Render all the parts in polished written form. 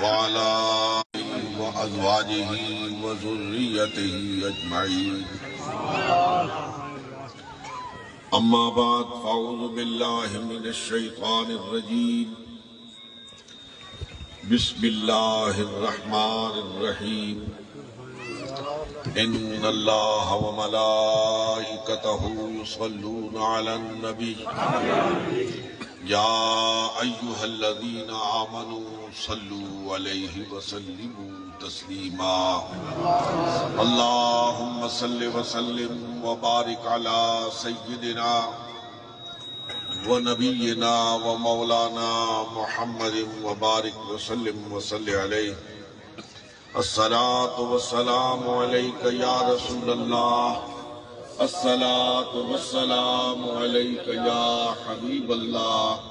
وعلى وأزواجه وذريته أجمعين. أما بعد فأعوذ بالله من الشيطان الرجيم. بسم الله الرحمن الرحيم. إن الله وملائكته يصلون على النبي يا أيها الذين آمنوا صلوا عليه وسلموا تسليما. اللهم صل وسلم وبارك على سيدنا ونبينا ومولانا محمد وبارك وسلم وصل عليه. الصلاة والسلام عليك يا رسول الله. الصلاة والسلام عليك يا حبيب الله.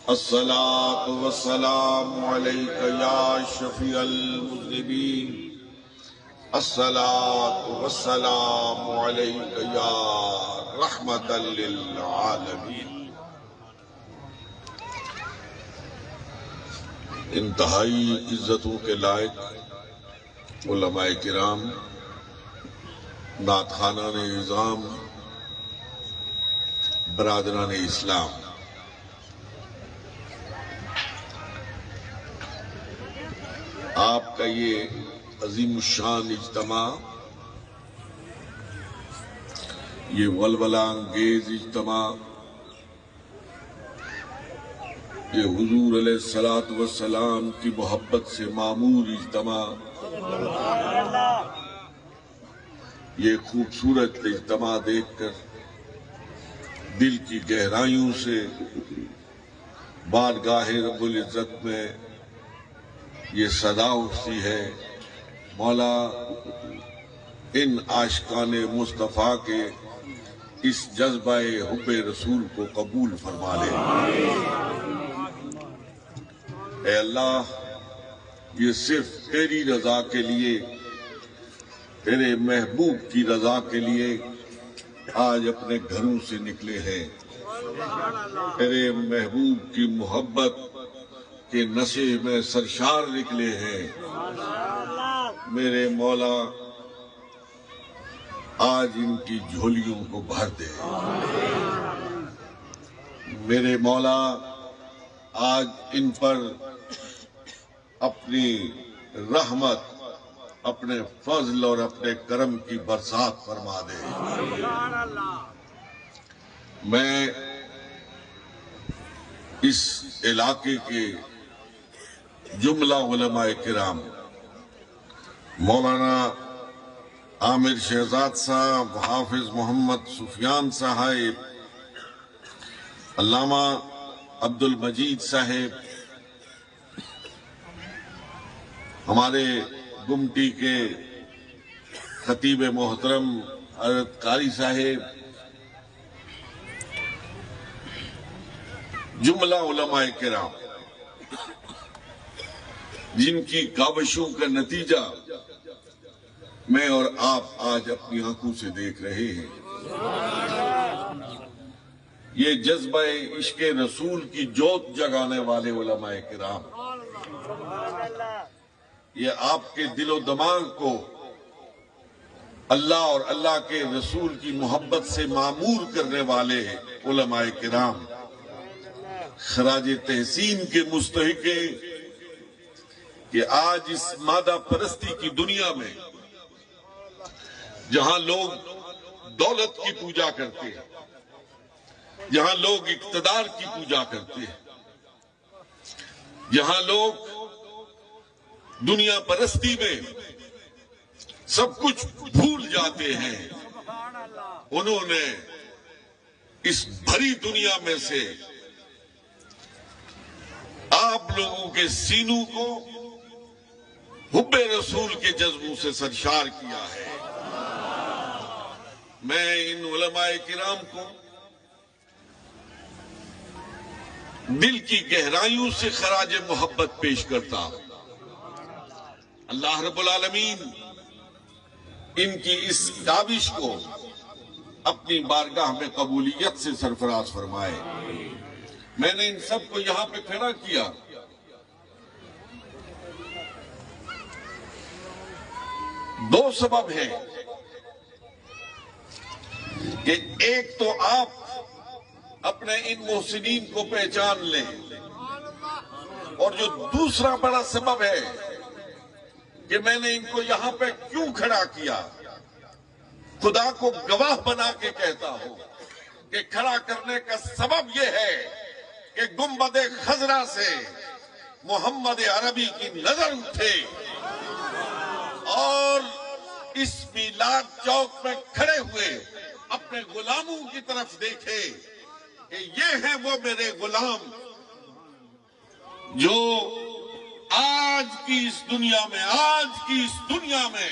الصلاة والسلام عليك يا شفيع المذنبين. الصلاة والسلام عليك يا رحمة للعالمين. انتہائی عزتوں کے لائق علماء کرام، نعت خوانان اعظام، برادران اسلام، آپ کا یہ عظیم الشان اجتماع، یہ ولولہ انگیز اجتماع، یہ حضور علیہ السلام کی محبت سے معمور اجتماع، یہ خوبصورت اجتماع دیکھ کر دل کی گہرائیوں سے بارگاہ رب العزت میں یہ صدا اٹھتی ہے، مولا ان عاشقان مصطفیٰ کے اس جذبہ حب رسول کو قبول فرما لے۔ اے اللہ، یہ صرف تیری رضا کے لیے، تیرے محبوب کی رضا کے لیے آج اپنے گھروں سے نکلے ہیں، تیرے محبوب کی محبت کے نشے میں سرشار نکلے ہیں۔ میرے مولا آج ان کی جھولیوں کو بھر دے۔ میرے مولا آج ان پر اپنی رحمت، اپنے فضل اور اپنے کرم کی برسات فرما دے۔ میں اس علاقے کے جملہ علماء کرام، مولانا عامر شہزاد صاحب، حافظ محمد سفیان صاحب، علامہ عبد المجید صاحب، ہمارے گمٹی کے خطیب محترم حضرت قاری صاحب، جملہ علماء کرام جن کی کاوشوں کا نتیجہ میں اور آپ آج اپنی آنکھوں سے دیکھ رہے ہیں۔ یہ جذبہ عشق رسول کی جوت جگانے والے علماء کرام، یہ آپ کے دل و دماغ کو اللہ اور اللہ کے رسول کی محبت سے معمور کرنے والے علماء کرام، خراج تحسین کے مستحق ہیں کہ آج اس مادہ پرستی کی دنیا میں جہاں لوگ دولت کی پوجا کرتے ہیں، جہاں لوگ اقتدار کی پوجا کرتے ہیں، جہاں لوگ دنیا پرستی میں سب کچھ بھول جاتے ہیں، انہوں نے اس بھری دنیا میں سے آپ لوگوں کے سینوں کو حب رسول کے جذبوں سے سرشار کیا ہے۔ میں ان علماء کرام کو دل کی گہرائیوں سے خراج محبت پیش کرتا ہوں۔ اللہ رب العالمین ان کی اس کاوش کو اپنی بارگاہ میں قبولیت سے سرفراز فرمائے۔ میں نے ان سب کو یہاں پہ کھڑا کیا دو سبب ہیں کہ ایک تو آپ اپنے ان محسنین کو پہچان لیں، اور جو دوسرا بڑا سبب ہے کہ میں نے ان کو یہاں پہ کیوں کھڑا کیا، خدا کو گواہ بنا کے کہتا ہوں کہ کھڑا کرنے کا سبب یہ ہے کہ گنبد خضرا سے محمد عربی کی نظر اٹھے اور اس میلاد چوک میں کھڑے ہوئے اپنے غلاموں کی طرف دیکھے کہ یہ ہیں وہ میرے غلام جو آج کی اس دنیا میں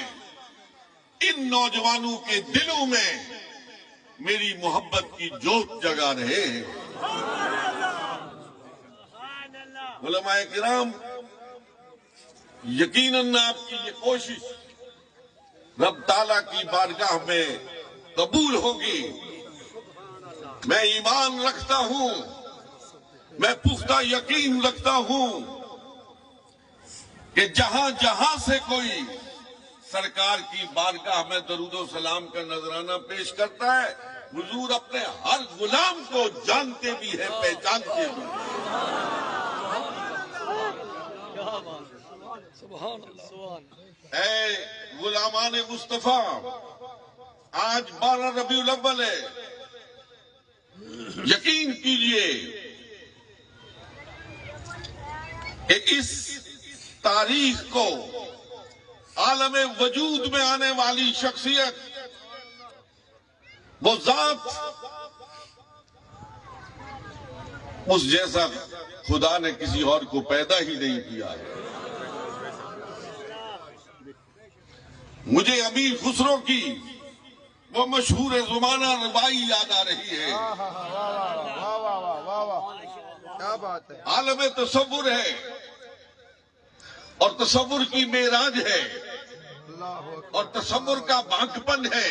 ان نوجوانوں کے دلوں میں میری محبت کی جوت جگا رہے ہیں۔ علماء کرام، یقیناً آپ کی یہ کوشش رب تعالیٰ کی بارگاہ میں قبول ہوگی۔ میں ایمان رکھتا ہوں، میں پختہ یقین رکھتا ہوں کہ جہاں جہاں سے کوئی سرکار کی بارگاہ میں درود و سلام کا نذرانہ پیش کرتا ہے، حضور اپنے ہر غلام کو جانتے بھی ہیں، پہچانتے بھی ہیں۔ اے غلامان مصطفیٰ، آج 12 ربیع الاول ہے، یقین کیجئے کہ اس تاریخ کو عالم وجود میں آنے والی شخصیت، وہ ذات، اس جیسا خدا نے کسی اور کو پیدا ہی نہیں کیا ہے۔ مجھے امیر خسرو کی وہ مشہور زمانہ ربائی یاد آ رہی ہے۔ عالم تصور ہے اور تصور کی معراج ہے اور تصور کا بانکپن ہے۔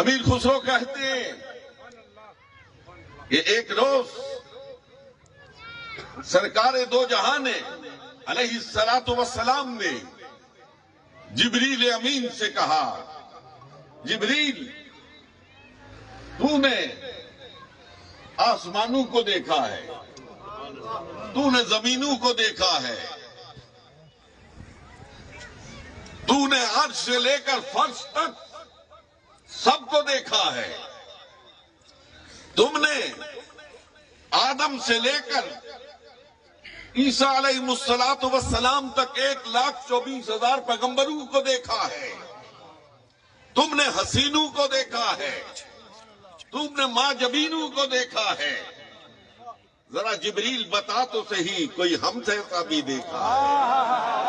امیر خسرو کہتے ہیں کہ ایک روز سرکار دو جہان علیہ الصلوۃ والسلام نے جبریل امین سے کہا، جبریل، تو نے آسمانوں کو دیکھا ہے، تو نے زمینوں کو دیکھا ہے، تو نے عرش سے لے کر فرش تک سب کو دیکھا ہے، تم نے آدم سے لے کر عیسیٰ علیہ السلام تک 1,24,000 پیغمبروں کو دیکھا ہے، تم نے حسینوں کو دیکھا ہے، تم نے ماں جبینوں کو دیکھا ہے، ذرا جبریل بتا تو صحیح، کوئی ہم جیسا بھی دیکھا ہے،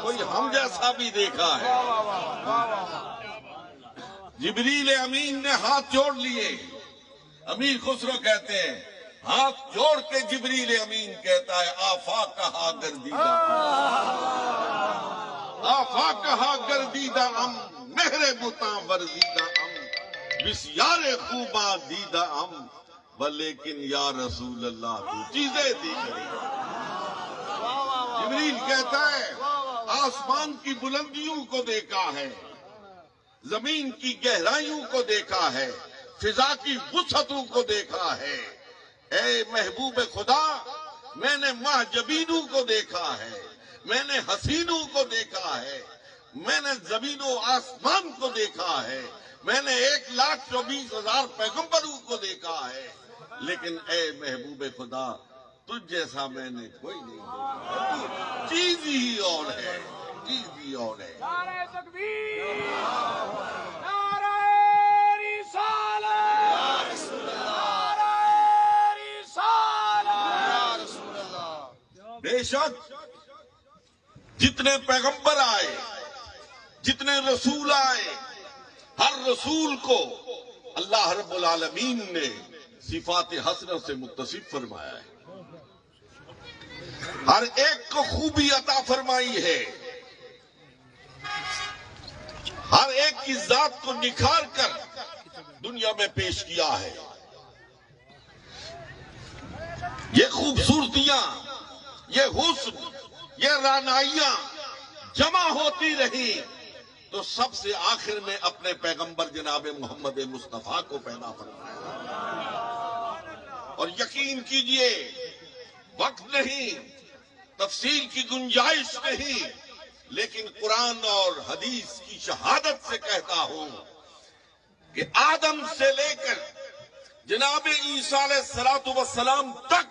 کوئی ہم جیسا بھی دیکھا ہے۔ جبریل امین نے ہاتھ جوڑ لیے۔ امیر خسرو کہتے ہیں، ہاتھ جوڑ کے جبریل امین کہتا ہے، آفاق کہا گردیدہ، آفاق کہا گردیدہ ام، مہر بتاں ورزیدہ ام، بسیار خوباں دیدہ ام، ولیکن یا رسول اللہ تو چیزیں دیکھ رہی۔ جبریل کہتا ہے، آسمان کی بلندیوں کو دیکھا ہے، زمین کی گہرائیوں کو دیکھا ہے، فضا کی وسعتوں کو دیکھا ہے۔ اے محبوب خدا، میں نے ماہ جبینوں کو دیکھا ہے، میں نے حسینوں کو دیکھا ہے، میں نے زمین و آسمان کو دیکھا ہے، میں نے 1,24,000 پیغمبروں کو دیکھا ہے، لیکن اے محبوب خدا، تجھ جیسا میں نے کوئی نہیں دیکھا۔ چیز ہی اور ہے، چیز ہی اور ہے۔ نعرہ تکبیر، نعرہ رسالت، نعرہ رسالت۔ بے شک جتنے پیغمبر آئے، جتنے رسول آئے، ہر رسول کو اللہ رب العالمین نے صفات حسنہ سے متصف فرمایا ہے، ہر ایک کو خوبی عطا فرمائی ہے، ہر ایک کی ذات کو نکھار کر دنیا میں پیش کیا ہے۔ یہ خوبصورتیاں، یہ حسن، یہ رعنائیاں جمع ہوتی رہی تو سب سے آخر میں اپنے پیغمبر جناب محمد مصطفیٰ کو پیدا فرمایا۔ اور یقین کیجئے وقت نہیں، تفصیل کی گنجائش نہیں، لیکن قرآن اور حدیث کی شہادت سے کہتا ہوں کہ آدم سے لے کر جناب عیسیٰ علیہ السلام تک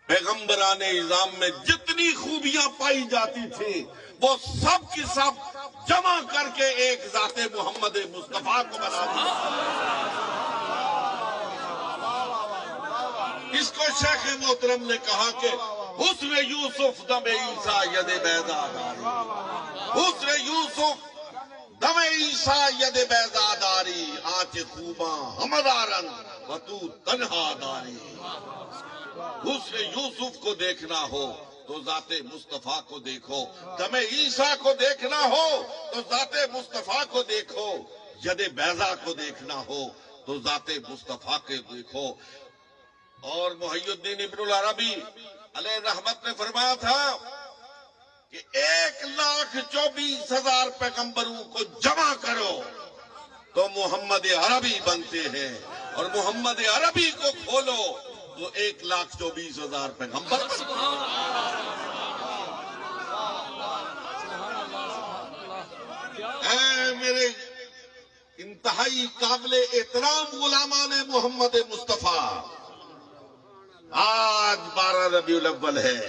پیغمبران اعظام میں جتنی خوبیاں پائی جاتی تھیں وہ سب کی سب جمع کر کے ایک ذات محمد مصطفیٰ کو بنا دیا۔ اس کو شیخ محترم نے کہا کہ حسن یوسف دم عیسیٰ ید بیضا داری، حسن یوسف دم عیسیٰ ید بیضا داری، آنچ خوباں ہمدارن و تو تنہا داری۔ حسن یوسف کو دیکھنا ہو تو ذات مصطفیٰ کو دیکھو، دم عیسیٰ کو دیکھنا ہو تو ذات مصطفیٰ کو دیکھو، ید بیضا کو دیکھنا ہو تو ذات مصطفیٰ کو دیکھو۔ اور محی الدین ابن العربی علیہ رحمت نے فرمایا تھا کہ 1,24,000 پیغمبروں کو جمع کرو تو محمد عربی بنتے ہیں، اور محمد عربی کو کھولو تو 1,24,000 پیغمبر۔ اے میرے انتہائی قابل احترام غلامان محمد مصطفیٰ، آج 12 ربیع الاول ہے۔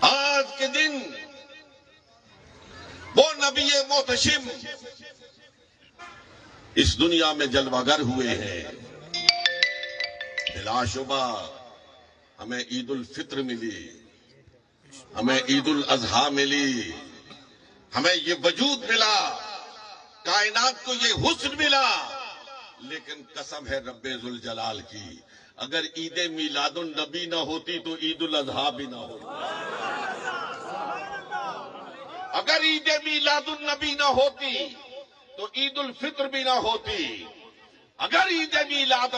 آج کے دن وہ نبی محتشم اس دنیا میں جلوہ گر ہوئے ہیں۔ بلا شبہ ہمیں عید الفطر ملی، ہمیں عید الاضحیٰ ملی، ہمیں یہ وجود ملا، کائنات کو یہ حسن ملا، لیکن قسم ہے رب ذوالجلال کی، اگر عید میلاد النبی نہ ہوتی تو عید الاضحیٰ بھی نہ ہوتی، اگر عید میلاد النبی نہ ہوتی تو عید الفطر بھی نہ ہوتی، اگر عید میلاد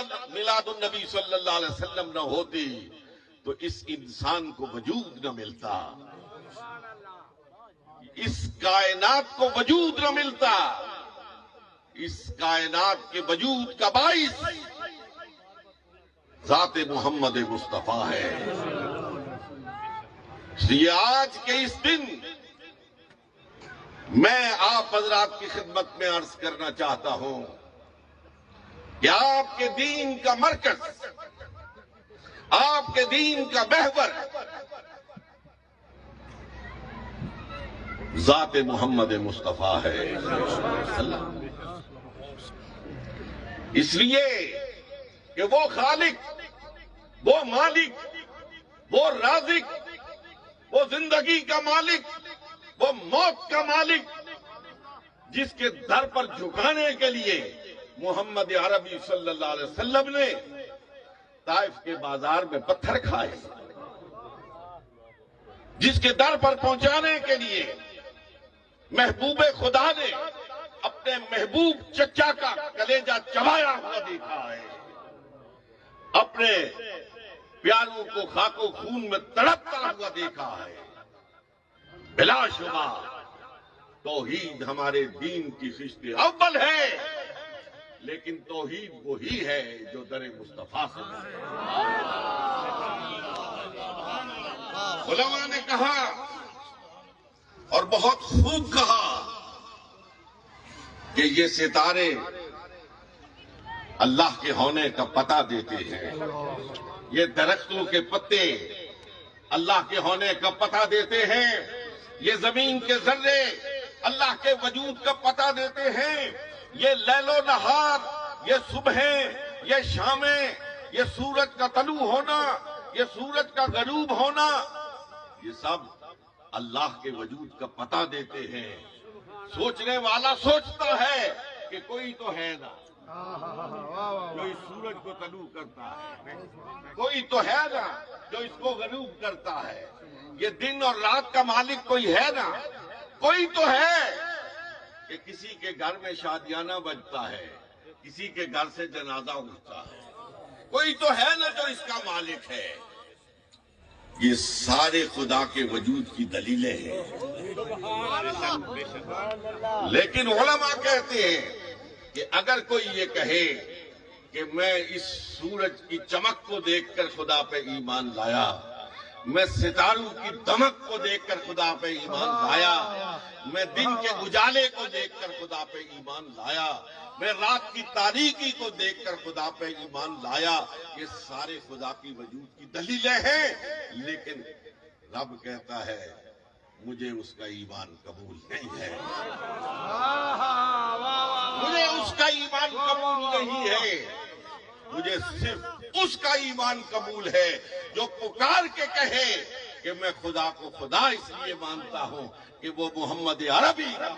النبی صلی اللہ علیہ وسلم نہ ہوتی تو اس انسان کو وجود نہ ملتا، اس کائنات کو وجود نہ ملتا۔ اس کائنات کے وجود کا باعث ذات محمد مصطفیٰ ہے۔ اس لیے آج کے اس دن میں آپ حضرات کی خدمت میں عرض کرنا چاہتا ہوں کہ آپ کے دین کا مرکز، آپ کے دین کا محور ذات محمد مصطفیٰ ہے۔ اس لیے کہ وہ خالق، وہ مالک، وہ رازق، وہ زندگی کا مالک، وہ موت کا مالک، جس کے در پر جھکانے کے لیے محمد عربی صلی اللہ علیہ وسلم نے طائف کے بازار میں پتھر کھائے، جس کے در پر پہنچانے کے لیے محبوب خدا نے اپنے محبوب چچا کا کلیجہ چبایا ہوا دیکھا ہے، اپنے پیاروں کو خاک و خون میں تڑپتا ہوا دیکھا ہے۔ بلا شبہ توحید ہمارے دین کی خشت اول ہے، لیکن توحید وہی ہے جو در مصطفیٰ سے ہے۔ علماء نے کہا اور بہت خوب کہا کہ یہ ستارے اللہ کے ہونے کا پتہ دیتے ہیں، یہ درختوں کے پتے اللہ کے ہونے کا پتہ دیتے ہیں، یہ زمین کے ذرے اللہ کے وجود کا پتہ دیتے ہیں، یہ لیل و نہار، یہ صبحیں، یہ شامیں، یہ سورج کا طلوع ہونا، یہ سورج کا غروب ہونا، یہ سب اللہ کے وجود کا پتہ دیتے ہیں۔ سوچنے والا سوچتا ہے کہ کوئی تو ہے نا جو اس سورج کو طلوع کرتا ہے، کوئی تو ہے نا جو اس کو غروب کرتا ہے، یہ دن اور رات کا مالک کوئی ہے نا، کوئی تو ہے کہ کسی کے گھر میں شادیانہ بجتا ہے، کسی کے گھر سے جنازہ اٹھتا ہے، کوئی تو ہے نا جو اس کا مالک ہے. یہ سارے خدا کے وجود کی دلیلیں ہیں. لیکن علماء کہتے ہیں کہ اگر کوئی یہ کہے کہ میں اس سورج کی چمک کو دیکھ کر خدا پہ ایمان لایا، میں ستاروں کی دمک کو دیکھ کر خدا پہ ایمان لایا، میں دن کے اجالے کو دیکھ کر خدا پہ ایمان لایا، میں رات کی تاریکی کو دیکھ کر خدا پہ ایمان لایا، یہ سارے خدا کی وجود کی دلیلیں ہیں. لیکن رب کہتا ہے مجھے اس کا ایمان قبول نہیں ہے، مجھے اس کا ایمان قبول نہیں ہے. مجھے صرف اس کا ایمان قبول ہے جو پکار کے کہے کہ میں خدا کو خدا اس لیے مانتا ہوں کہ وہ محمد عربی کا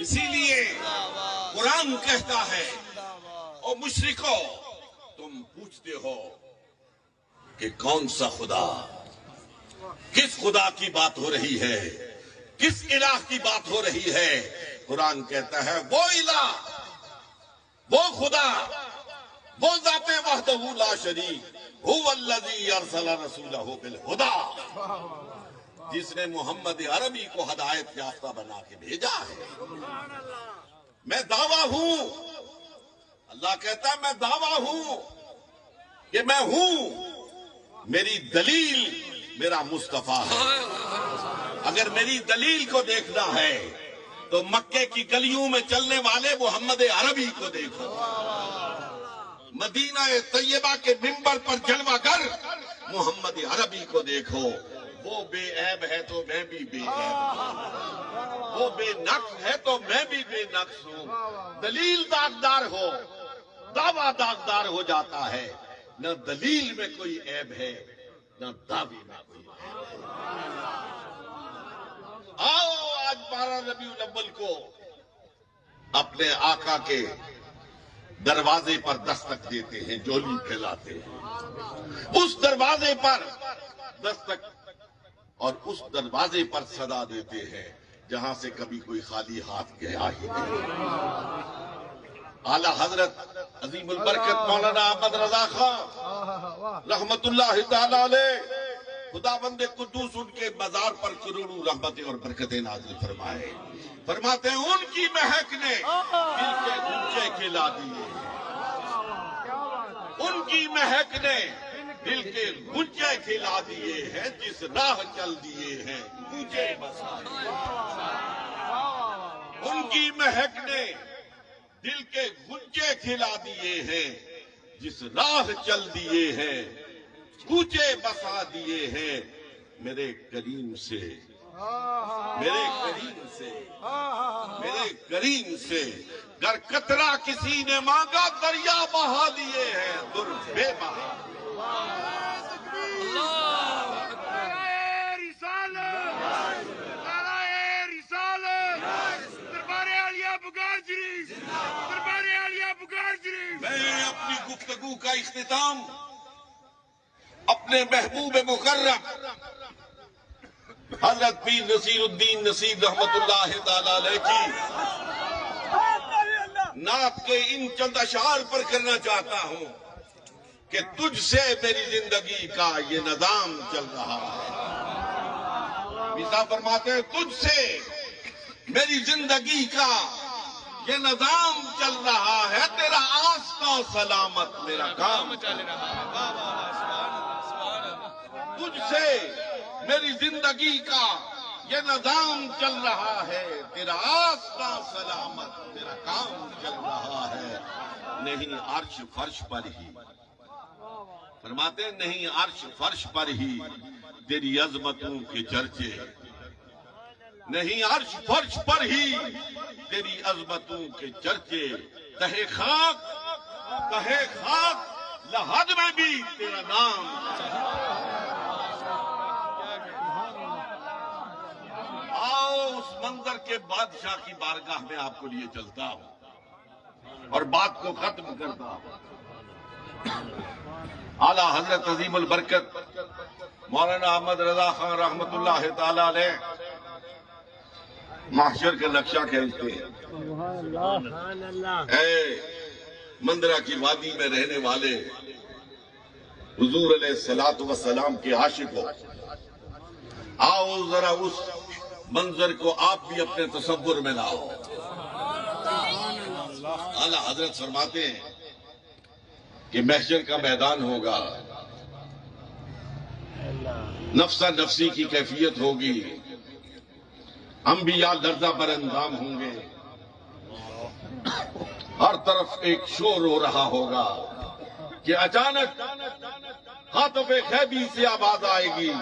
اسی لیے قرآن کہتا ہے او مشرکو تم پوچھتے ہو کہ کون سا خدا، کس خدا کی بات ہو رہی ہے، کس الہ کی بات ہو رہی ہے. قرآن کہتا ہے وہ الہ، وہ خدا، وہ ذات وحدہ لا شریک هو الذی ارسل رسولہ بالہدی، جس نے محمد عربی کو ہدایت یافتہ بنا کے بھیجا ہے. میں دعویٰ ہوں، اللہ کہتا ہے میں دعویٰ ہوں کہ میں ہوں، میری دلیل میرا مصطفیٰ ہے. اگر میری دلیل کو دیکھنا ہے تو مکے کی گلیوں میں چلنے والے محمد عربی کو دیکھو، مدینہ طیبہ کے منبر پر جلوہ گر محمد عربی کو دیکھو. وہ بے عیب ہے تو میں بھی بے عیب ہوں، وہ بے نقص ہے تو میں بھی بے نقص ہوں. دلیل داغدار ہو، دعویٰ داغدار ہو جاتا ہے. نہ دلیل میں کوئی عیب ہے نہ دعوی میں کوئی عیب ہے. آؤ آج 12 ربیع الاول کو اپنے آقا کے دروازے پر دستک دیتے ہیں، جھولی پھیلاتے ہیں. اس دروازے پر دستک اور اس دروازے پر صدا دیتے ہیں جہاں سے کبھی کوئی خالی ہاتھ گیا ہی نہیں. اعلیٰ حضرت عظیم البرکت مولانا احمد رضا خان رحمت اللہ تعالیٰ علیہ، خدا بند قدوس ان کے مزار پر کروڑوں رحمتیں اور برکتیں نازل فرمائے. فرماتے ہیں ان کی مہک نے دل کے گنجے کھلا دیے، ان کی مہک نے دل کے گنجے کھلا دیے ہیں، جس راہ چل دیے ہیں گنجے بسا دیے. ان کی مہک نے دل کے گنجے کھلا دیے ہیں، جس راہ چل دیے ہیں کوچے بسا دیے ہیں. میرے کریم سے، میرے کریم سے، میرے کریم سے گر قطرہ کسی نے مانگا دریا بہا دیے ہیں، در بے بہا. میں اپنی گفتگو کا اختتام اپنے محبوب مکرم حضرت پیر نصیر الدین نصیر رحمت اللہ تعالی علیہ کی نعت کے ان چند اشعار پر کرنا چاہتا ہوں کہ تجھ سے میری زندگی کا یہ نظام چل رہا ہے. میسا فرماتے ہیں تجھ سے میری زندگی کا یہ نظام چل رہا ہے، تیرا آستہ سلامت میرا کام چل رہا ہے. تجھ سے میری زندگی کا یہ نظام چل رہا ہے، تیرا آستہ سلامت میرا کام چل رہا ہے. نہیں عرش فرش پر ہی، فرماتے ہیں نہیں عرش فرش پر ہی تیری عظمتوں کے چرچے، نہیں عرش فرش پر ہی تیری عظمتوں کے چرچے. تہے خاک لحد میں بھی تیرا نام. آؤ اس منظر کے بادشاہ کی بارگاہ میں آپ کو لیے چلتا ہوں اور بات کو ختم کرتا ہوں. اعلیٰ حضرت عظیم البرکت مولانا احمد رضا خان رحمت اللہ تعالی علیہ محشر کا نقشہ کھینچتے ہیں. اے مندرہ کی وادی میں رہنے والے حضور علیہ الصلوۃ والسلام کے عاشقوں، آؤ ذرا اس منظر کو آپ بھی اپنے تصور میں لاؤ. اعلیٰ حضرت فرماتے ہیں کہ محشر کا میدان ہوگا، نفسا نفسی کی کیفیت ہوگی، انبیاء لرزہ بر اندام ہوں گے، ہر طرف ایک شور ہو رہا ہوگا کہ اچانک خاطب غیبی سے آواز آئے گی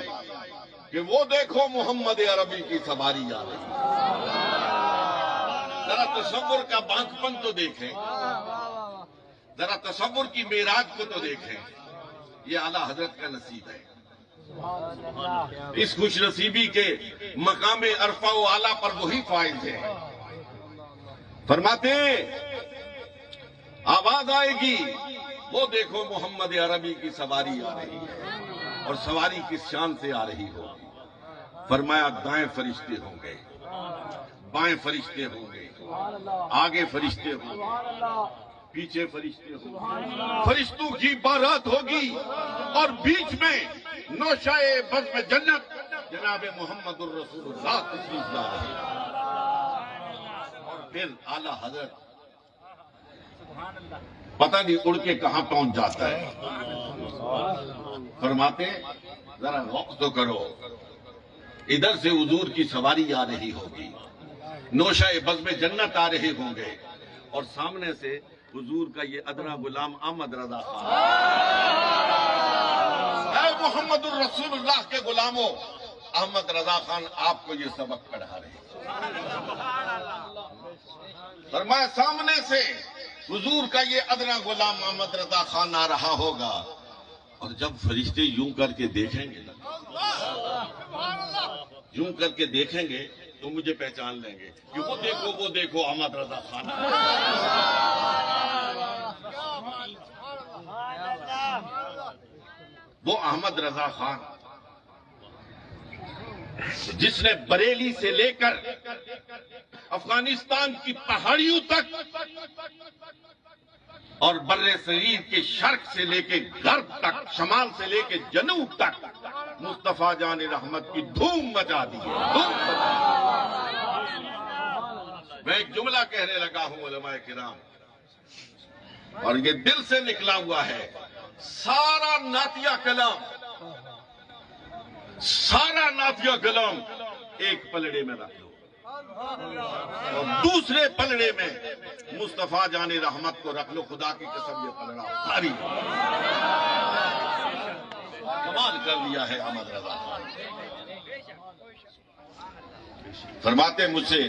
کہ وہ دیکھو محمد عربی کی سواری آ رہی ہے. ذرا تصور کا بانک پن تو دیکھیں، ذرا تصور کی معراج کو تو دیکھیں. یہ اعلیٰ حضرت کا نصیب ہے. اس خوش نصیبی کے مقام عرفہ و اعلیٰ پر وہی فائز ہے. فرماتے ہیں آواز آئے گی وہ دیکھو محمد عربی کی سواری آ رہی ہے، اور سواری کس شان سے آ رہی ہوگی. فرمایا دائیں فرشتے ہوں گے، بائیں فرشتے ہوں گے، آگے فرشتے ہوں گے، پیچھے فرشتے ہوں گے. فرشتوں کی بارات ہوگی اور بیچ میں نوشائے بزم جنت جناب محمد الرسول اللہ تشریف لا رہے ہیں. اور پھر اعلیٰ حضرت پتہ نہیں اڑ کے کہاں پہنچ جاتا ہے. فرماتے ذرا غور تو کرو، ادھر سے حضور کی سواری آ رہی ہوگی، نوشائے بزم جنت آ رہے ہوں گے، اور سامنے سے حضور کا یہ ادنا غلام احمد رضا خان. اے محمد الرسول اللہ کے غلاموں، احمد رضا خان آپ کو یہ سبق پڑھا رہے ہیں. فرمایا سامنے سے حضور کا یہ ادنا غلام احمد رضا خان آ رہا ہوگا، اور جب فرشتے یوں کر کے دیکھیں گے، یوں کر کے دیکھیں گے تو مجھے پہچان لیں گے کہ وہ دیکھو احمد رضا خان. وہ احمد رضا خان جس نے بریلی سے لے کر افغانستان کی پہاڑیوں تک اور بر صغیر کے شرق سے لے کے غرب تک، شمال سے لے کے جنوب تک مصطفیٰ جان رحمت کی دھوم مچا دی ہے. میں ایک جملہ کہنے لگا ہوں علماء کرام، اور یہ دل سے نکلا ہوا ہے. سارا نعتیہ کلام ایک پلڑے میں رکھ لو، اور دوسرے پلڑے میں مصطفیٰ جان رحمت کو رکھ لو. خدا کی قسم یہ پلڑا بھاری کمال کر دیا ہے احمد رضا خان. فرماتے مجھ سے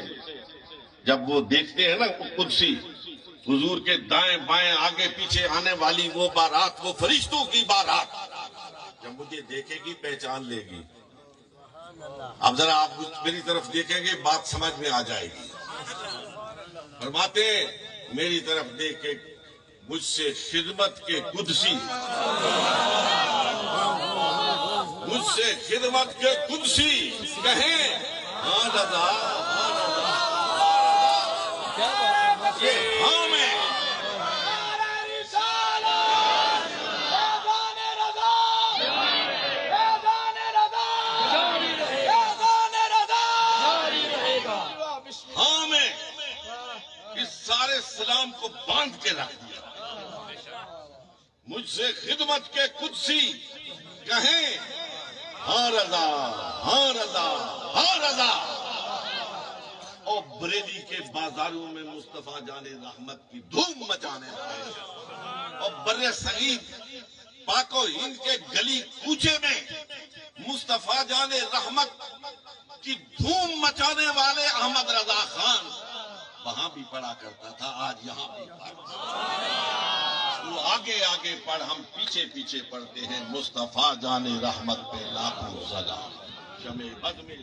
جب وہ دیکھتے ہیں نا قدسی حضور کے دائیں بائیں آگے پیچھے آنے والی وہ بارات، وہ فرشتوں کی بارات، جب مجھے دیکھے گی پہچان لے گی. اب ذرا آپ میری طرف دیکھیں گے بات سمجھ میں آ جائے گی. فرماتے میری طرف دیکھ کے مجھ سے خدمت کے قدسی، مجھ سے خدمت کے قدسی کہیں ہاں رضا، ہاں میں اس سارے سلام کو باندھ کے رکھ دیا. مجھ سے خدمت کے قدسی کہیں ہاں رضا، ہاں رضا، ہاں رضا. اور بریلی کے بازاروں میں مصطفیٰ جان رحمت کی دھوم مچانے والے، اور بر صغیر پاک و ہند کے گلی کوچے میں مصطفیٰ جان رحمت کی دھوم مچانے والے احمد رضا خان وہاں بھی پڑھا کرتا تھا، آج یہاں بھی وہ آگے آگے پڑھ، ہم پیچھے پیچھے پڑھتے ہیں. مصطفیٰ جان رحمت پہ لاکھوں سلام، شمع بد میں